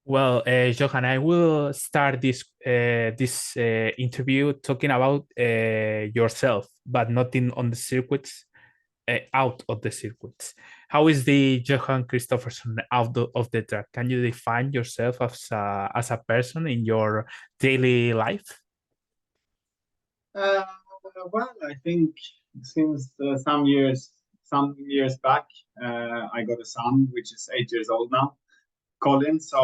Well, Johan, I will start this interview talking about yourself, but not in on the circuits, out of the circuits. How is the Johan Kristoffersson of the track? Can you define yourself as a person in your daily life? Uh, well, I think since some years back, I got a son which is 8 years old now, Colin. So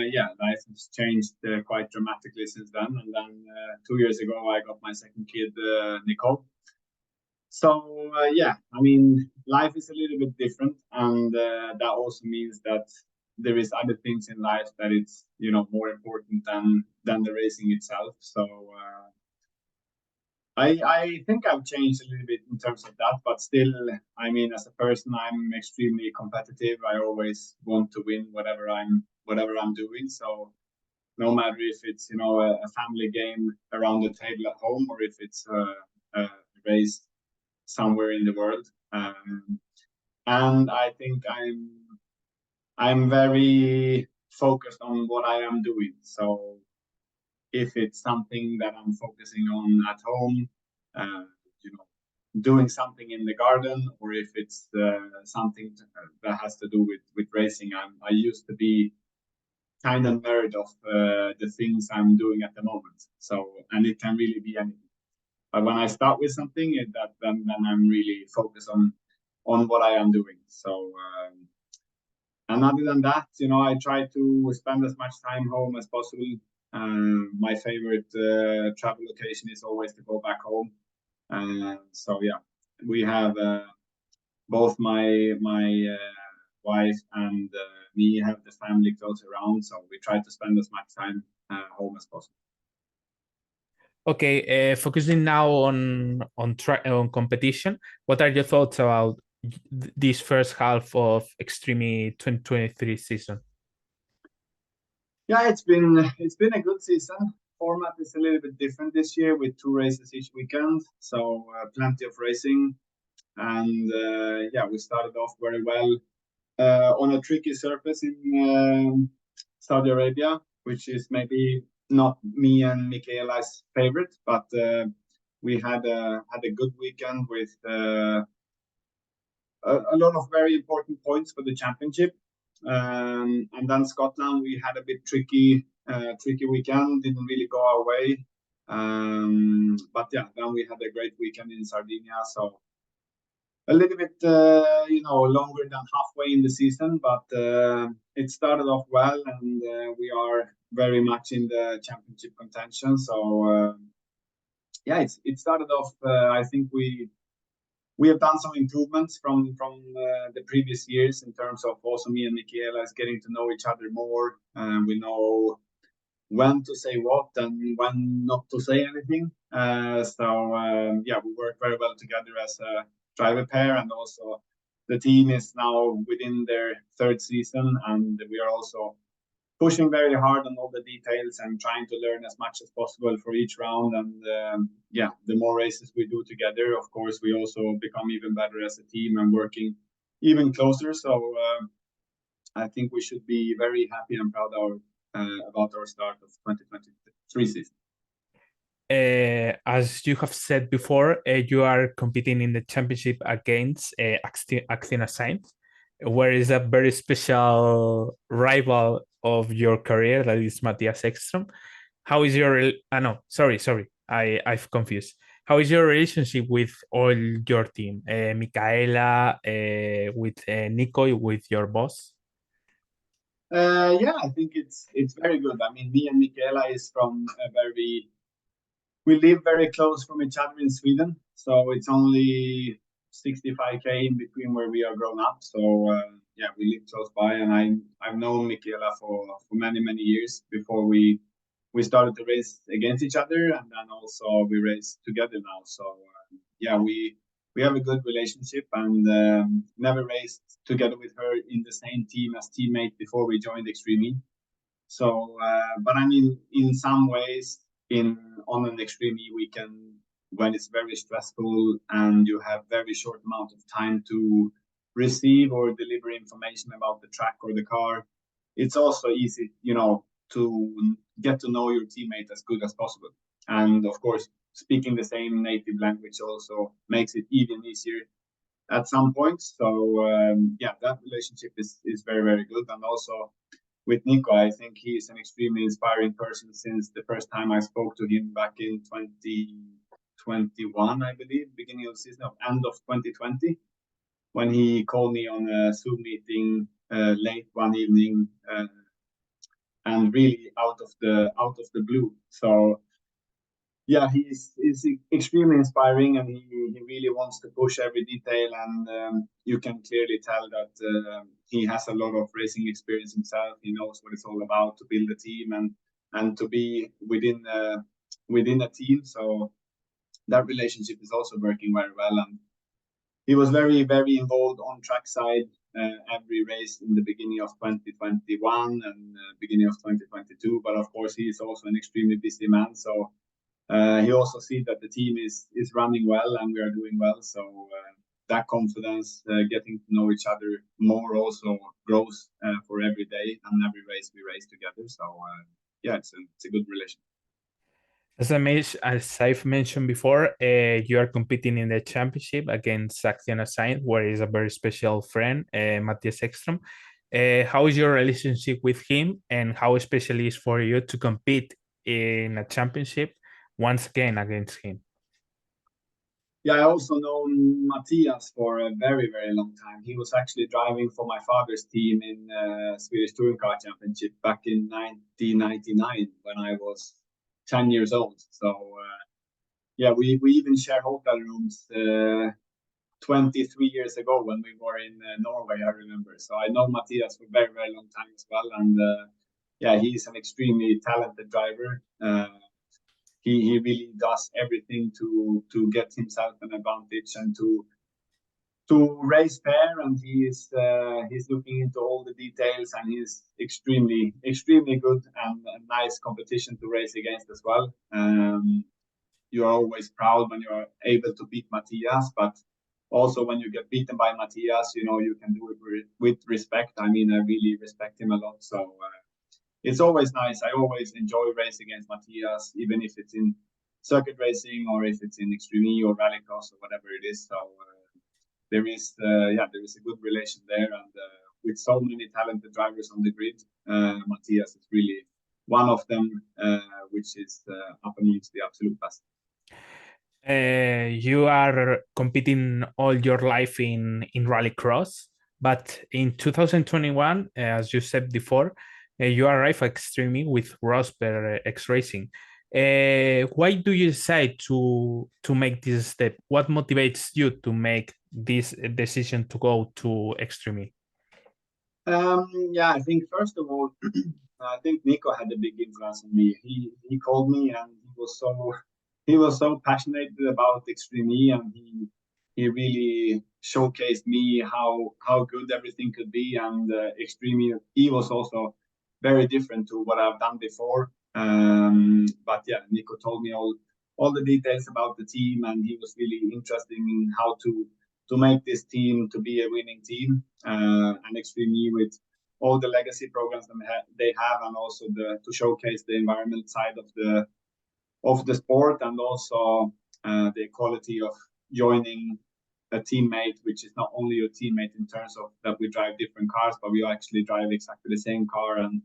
yeah, life has changed quite dramatically since then. And then 2 years ago, I got my second kid, Nicole. So yeah, I mean, life is a little bit different, and that also means that there is other things in life that it's more important than the racing itself. So. I think I've changed a little bit in terms of that, but still, I mean, as a person, I'm extremely competitive. I always want to win whatever I'm doing. So no matter if it's a family game around the table at home or if it's a race somewhere in the world, and I think I'm very focused on what I am doing. So if it's something that I'm focusing on at home, uh, you know, doing something in the garden, or if it's something that has to do with racing. I used to be kind of nerd of the things I'm doing at the moment. So, and it can really be anything. But when I start with something, then I'm really focused on what I am doing. So, and other than that, I try to spend as much time home as possible. My favorite travel location is always to go back home. So yeah, we have both my wife and me have the family close around, so we try to spend as much time home as possible. Okay, focusing now on competition. What are your thoughts about this first half of Extreme 2023 season? Yeah, it's been a good season. Format is a little bit different this year with two races each weekend, so plenty of racing. And yeah, we started off very well on a tricky surface in Saudi Arabia, which is maybe not me and Michaela's favorite, but we had a good weekend with a lot of very important points for the championship. And then Scotland, we had a bit tricky weekend. Didn't really go our way. But yeah, then we had a great weekend in Sardinia. So a little bit, longer than halfway in the season, but it started off well, and we are very much in the championship contention. So yeah, it started off. I think we have done some improvements from the previous years in terms of also me and Michaela is getting to know each other more. We know when to say what and when not to say anything. So yeah, we work very well together as a driver pair, and also the team is now within their third season, and we are also pushing very hard on all the details and trying to learn as much as possible for each round. And yeah, the more races we do together, of course, we also become even better as a team and working even closer. So I think we should be very happy and proud about our start of 2023 season. As you have said before, you are competing in the championship against Actina Sainz, where is a very special rival of your career, that is Matthias Ekström. How is your? No, sorry, I've confused. How is your relationship with all your team, Michaela, with Nico, with your boss? Yeah, I think it's very good. I mean, me and Michaela is from a very we live very close from each other in Sweden, so it's only 65 km in between where we are grown up. So yeah, we live close by, and I've known Michaela for many years before we started to race against each other, and then also we race together now. So yeah, we have a good relationship, and never raced together with her in the same team as teammate before we joined Extreme E. So, but I mean, in some ways, in on an Extreme E weekend when it's very stressful and you have very short amount of time to receive or deliver information about the track or the car, it's also easy, to get to know your teammate as good as possible. And of course, speaking the same native language also makes it even easier at some points. So that relationship is very, very good. And also with Nico, I think he's an extremely inspiring person since the first time I spoke to him back in 2021, I believe, beginning of the season, end of 2020, when he called me on a Zoom meeting late one evening, and really out of the blue. So yeah, he's extremely inspiring, and he really wants to push every detail, and you can clearly tell that he has a lot of racing experience himself. He knows what it's all about to build a team and to be within a team. So that relationship is also working very well, and he was very, very involved on trackside every race in the beginning of 2021 and beginning of 2022. But of course, he is also an extremely busy man. So he also sees that the team is running well and we are doing well. So that confidence, getting to know each other more, also grows for every day and every race we race together. So it's a good relation. As I've mentioned before, you are competing in the championship against Acciona Sainz, where is a very special friend, Matthias Ekstrom. How is your relationship with him, and how special is for you to compete in a championship once again against him? Yeah, I also known Matthias for a very, very long time. He was actually driving for my father's team in Swedish Touring Car Championship back in 1999 when I was 10 years old. So we even shared hotel rooms 23 years ago when we were in Norway, I remember. So I know Matthias for a very, very long time as well. And he's an extremely talented driver. He really does everything to get himself an advantage and to race fair, and he's looking into all the details, and he's extremely good and a nice competition to race against as well. You're always proud when you're able to beat Matthias, but also when you get beaten by Matthias, you can do it with respect. I mean, I really respect him a lot. So it's always nice. I always enjoy racing against Matthias, even if it's in circuit racing or if it's in Extreme E or Rallycross or whatever it is. So there is a good relation there, and with so many talented drivers on the grid, Matthias is really one of them, which is up amongst the absolute best. You are competing all your life in Rallycross, but in 2021, as you said before, you arrived at Extreme with Rosberg X Racing. Why do you decide to make this step? What motivates you to make this decision to go to Extreme? I think first of all, I think Nico had a big influence on me. He called me, and he was so passionate about Extreme E, and he really showcased me how good everything could be. And Extreme E was also very different to what I've done before. But yeah, Nico told me all the details about the team, and he was really interested in how to make this team to be a winning team, and Extreme E with all the legacy programs that they have, and also to showcase the environment side of the sport, and also the equality of joining a teammate, which is not only your teammate in terms of that we drive different cars, but we actually drive exactly the same car, and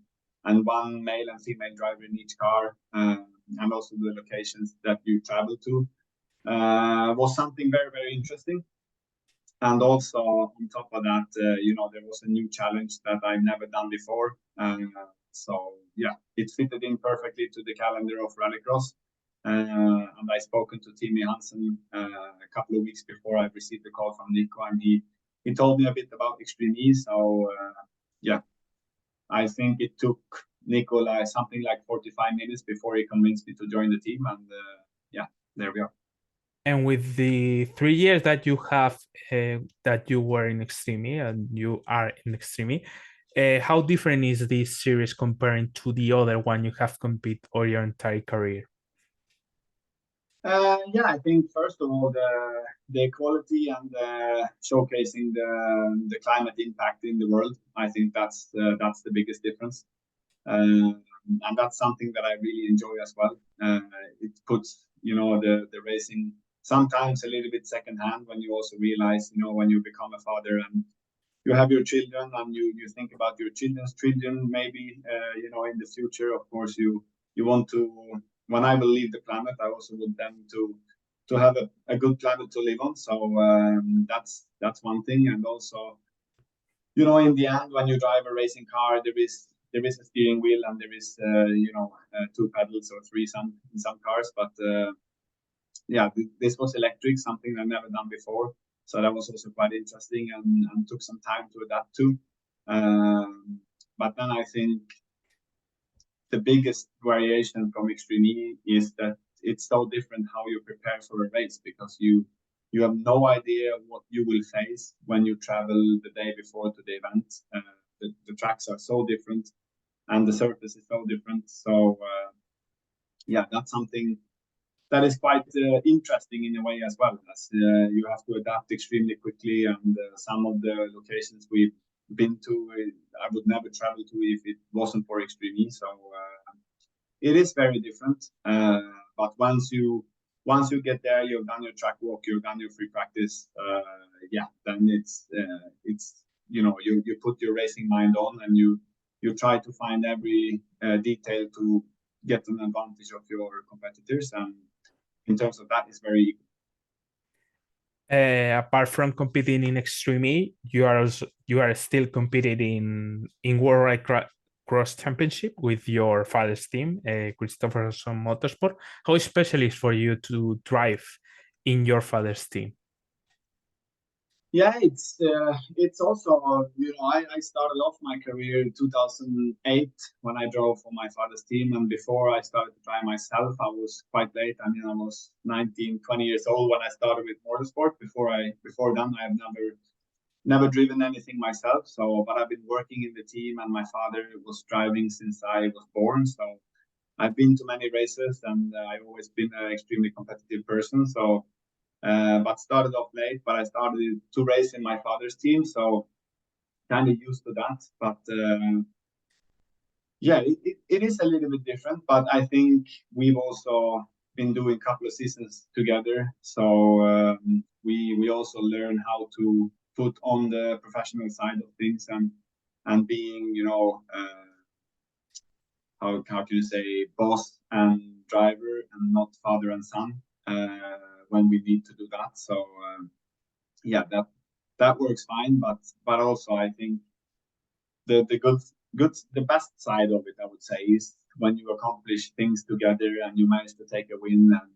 one male and female driver in each car, and also the locations that you travel to, was something very, very interesting. And also on top of that, there was a new challenge that I've never done before. So yeah, it fitted in perfectly to the calendar of Rallycross. And I spoken to Timmy Hansen a couple of weeks before I received the call from Nico, and he told me a bit about Extreme E. So I think it took Nico something like 45 minutes before he convinced me to join the team, and there we are. And with the 3 years that you have, that you were in Extreme E and you are in Extreme E, how different is this series comparing to the other one you have competed all your entire career? Yeah, I think first of all the equality and showcasing the climate impact in the world. I think that's the biggest difference, and that's something that I really enjoy as well. It puts the racing sometimes a little bit secondhand when you also realize when you become a father and you have your children and you think about your children's children maybe in the future. Of course, you want to. When I will leave the planet, I also want them to have a good planet to live on. So that's one thing, and also in the end, when you drive a racing car, there is a steering wheel and there is two pedals or three in some cars, but yeah, this was electric, something I've never done before. So that was also quite interesting and took some time to adapt to. But then I think the biggest variation from Extreme E is that it's so different how you prepare for a race, because you have no idea what you will face when you travel the day before to the event. The tracks are so different and the surface is so different. So yeah, that's something that is quite interesting in a way as well, as you have to adapt extremely quickly. And some of the locations we've been to, I would never travel to if it wasn't for Extreme E. So it is very different. But once you get there, you've done your track walk, you've done your free practice. Yeah, then it's you put your racing mind on and you try to find every detail to get an advantage of your competitors, and in terms of that, it's very. Apart from competing in Extreme E, you are still competing in World Cross Championship with your father's team, Kristoffersson Motorsport. How special is for you to drive in your father's team? Yeah, it's also I started off my career in 2008 when I drove for my father's team, and before I started to drive myself, I was quite late. I mean, I was 19, 20 years old when I started with motorsport. Before then, I have never driven anything myself. So, but I've been working in the team, and my father was driving since I was born. So I've been to many races, and I've always been an extremely competitive person. So but started off late. But I started to race in my father's team, so kind of used to that. But yeah, it is a little bit different. But I think we've also been doing a couple of seasons together, so we also learn how to put on the professional side of things and being how can you say boss and driver and not father and son when we need to do that. So yeah, that works fine. But also I think the the best side of it, I would say, is when you accomplish things together and you manage to take a win. And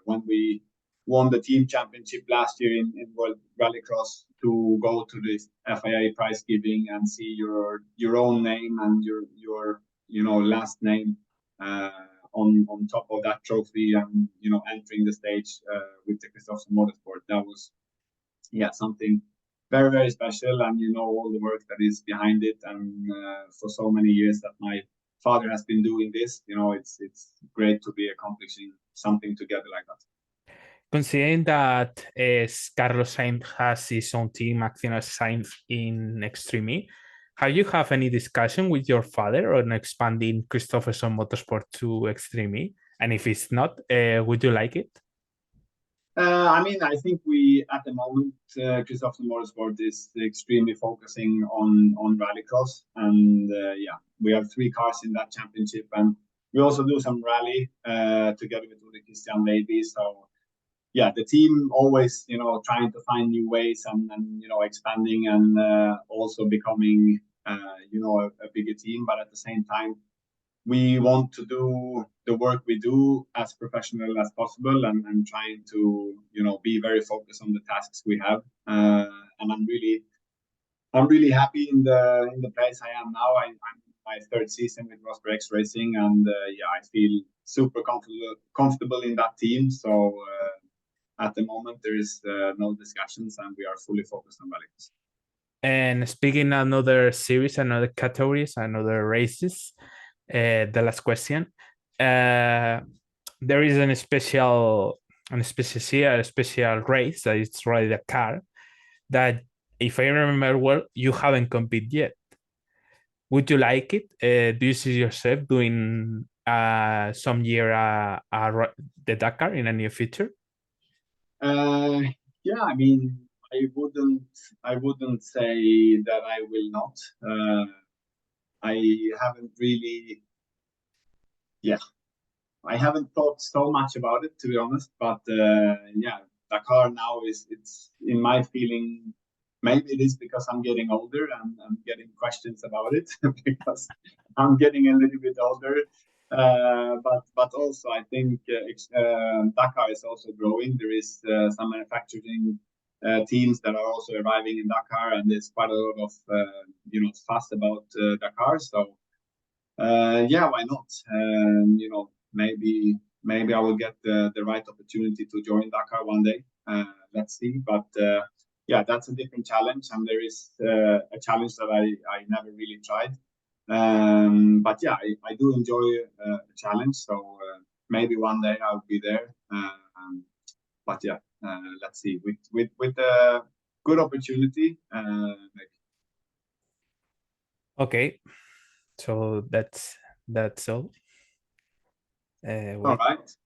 when we won the team championship last year in World Rallycross, to go to the FIA prize giving and see your own name and your last name on top of that trophy, and entering the stage with the Kristoffersson Motorsport, that was something very, very special. And all the work that is behind it, and for so many years that my father has been doing this, it's great to be accomplishing something together like that. Considering that Carlos Sainz has his own team, acting as Sainz in Extreme E, have you have any discussion with your father on expanding Kristoffersson Motorsport to Extreme E? And if it's not, would you like it? I mean, I think we, at the moment, Kristoffersson Motorsport is extremely focusing on rallycross, and yeah, we have 3 cars in that championship, and we also do some rally together with Uli Christian maybe. So yeah, the team always trying to find new ways and expanding and also becoming a bigger team, but at the same time we want to do the work we do as professional as possible, and trying to be very focused on the tasks we have. And I'm really happy in the place I am now. I'm my 3rd season with Rosberg X Racing, and yeah, I feel super comfortable in that team. So at the moment there is no discussions, and we are fully focused on rallycross. And speaking another series, another categories, another races, the last question. there is a special race that is Rally Dakar that, if I remember well, you haven't competed yet. Would you like it? Do you see yourself doing some year the Dakar in a near future? Yeah, I mean, I wouldn't say that I will not. I haven't really, yeah, I haven't thought so much about it, to be honest. But yeah, Dakar now it's in my feeling. Maybe it is because I'm getting older and I'm getting questions about it because I'm getting a little bit older. But also I think Dakar is also growing. There is some manufacturing teams that are also arriving in Dakar, and there's quite a lot of fuss about Dakar. So yeah, why not? Maybe I will get the right opportunity to join Dakar one day. Let's see. But yeah, that's a different challenge, and there is a challenge that I never really tried. But yeah, I do enjoy a challenge. So maybe one day I'll be there. But yeah, let's see. With a good opportunity, maybe. Okay, so that's all. All right.